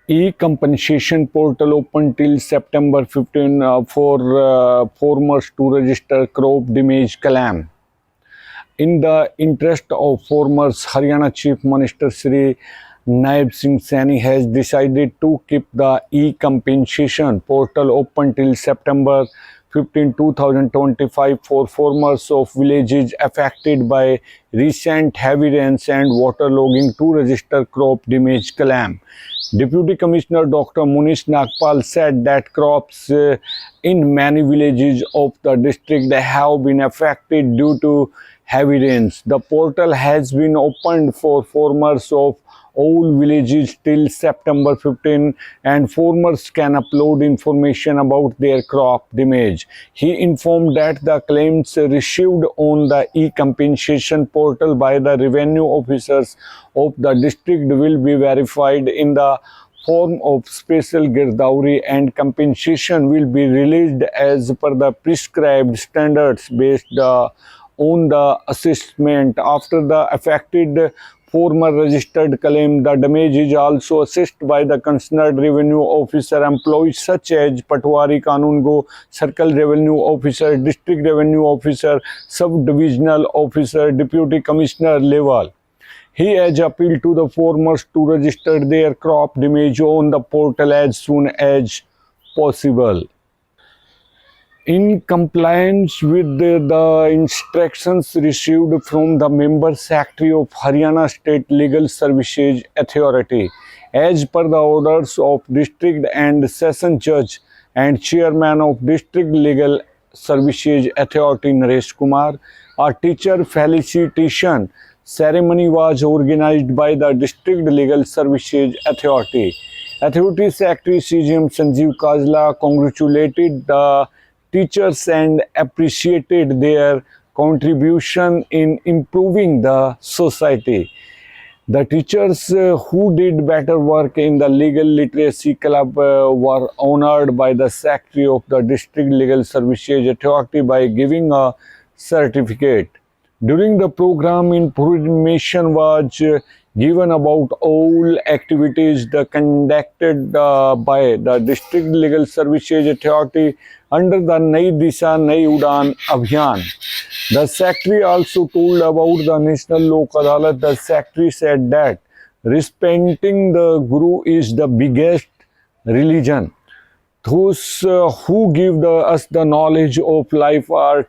E-compensation portal open till September 15 for farmers to register crop damage claim. In the interest of farmers, Haryana Chief Minister Shri Naib Singh Saini has decided to keep the e-compensation portal open till September 15, 2025 for farmers of villages affected by recent heavy rains and waterlogging to register crop damage claim. Deputy Commissioner Dr. Munish Nagpal said that crops in many villages of the district have been affected due to heavy rains. The portal has been opened for farmers of all villages till September 15 and farmers can upload information about their crop damage. He informed that the claims received on the e-compensation portal by the revenue officers of the district will be verified in the form of special Girdauri and compensation will be released as per the prescribed standards based on the assessment. After the affected farmer registered claim, the damage is also assessed by the concerned revenue officer employees such as Patwari Kanungo, Circle Revenue Officer, District Revenue Officer, Sub-Divisional Officer, Deputy Commissioner level. He has appealed to the farmers to register their crop damage on the portal as soon as possible. In compliance with the instructions received from the Member Secretary of Haryana State Legal Services Authority, as per the orders of District and Session Judge and Chairman of District Legal Services Authority Naresh Kumar, a teacher felicitation ceremony was organized by the District Legal Services Authority. Authority Secretary CGM Sanjeev Kajla congratulated the teachers and appreciated their contribution in improving the society. The teachers who did better work in the Legal Literacy Club were honored by the Secretary of the District Legal Services Authority by giving a certificate. During the program, information was given about all activities conducted by the District Legal Services Authority under the Nai Disha Nai Udan Abhiyan. The Secretary also told about the National Lok Adalat. The Secretary said that respecting the Guru is the biggest religion. Those who give us the knowledge of life are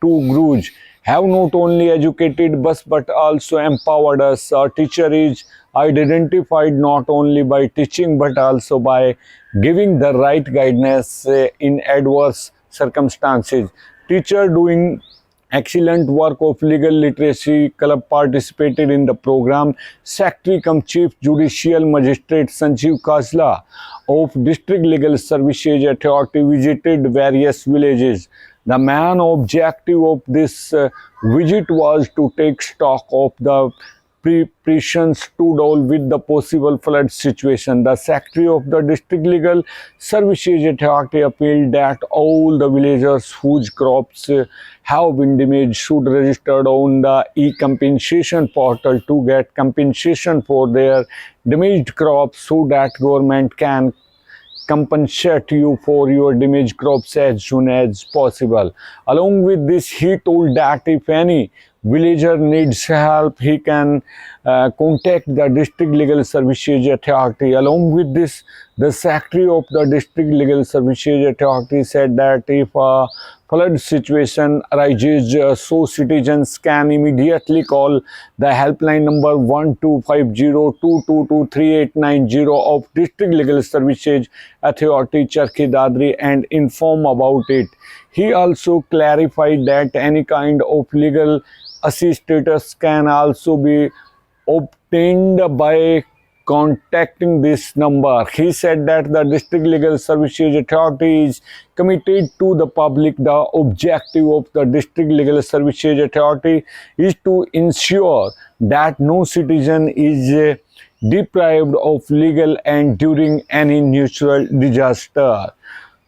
two Gurus have not only educated us but also empowered us. Our teacher is identified not only by teaching but also by giving the right guidance in adverse circumstances. Teacher doing excellent work of Legal Literacy Club participated in the program. Secretary cum Chief Judicial Magistrate Sanjeev Kajla of District Legal Services Authority visited various villages. The main objective of this visit was to take stock of the preparations to deal with the possible flood situation. The Secretary of the District Legal Services Authority appealed that all the villagers whose crops have been damaged should register on the e-compensation portal to get compensation for their damaged crops so that government can compensate you for your damaged crops as soon as possible. Along with this, he told that if any villager needs help, he can contact the District Legal Services Authority. Along with this, the Secretary of the District Legal Services Authority said that if a flood situation arises, so citizens can immediately call the helpline number 1250-222-3890 of District Legal Services Authority Charkhi Dadri and inform about it. He also clarified that any kind of legal assistance can also be obtained by contacting this number. He said that the District Legal Services Authority is committed to the public. The objective of the District Legal Services Authority is to ensure that no citizen is deprived of legal and during any natural disaster.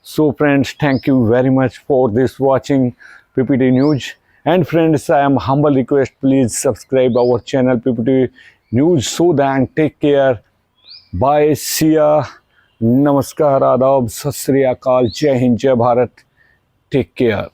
So friends, thank you very much for this watching PPT News. And friends, I am humble request, please subscribe our channel PPT News so that take care. Bye, Siya, नमस्कार, आदाब, सत श्री अकाल, जय हिंद, जय Bharat, take care.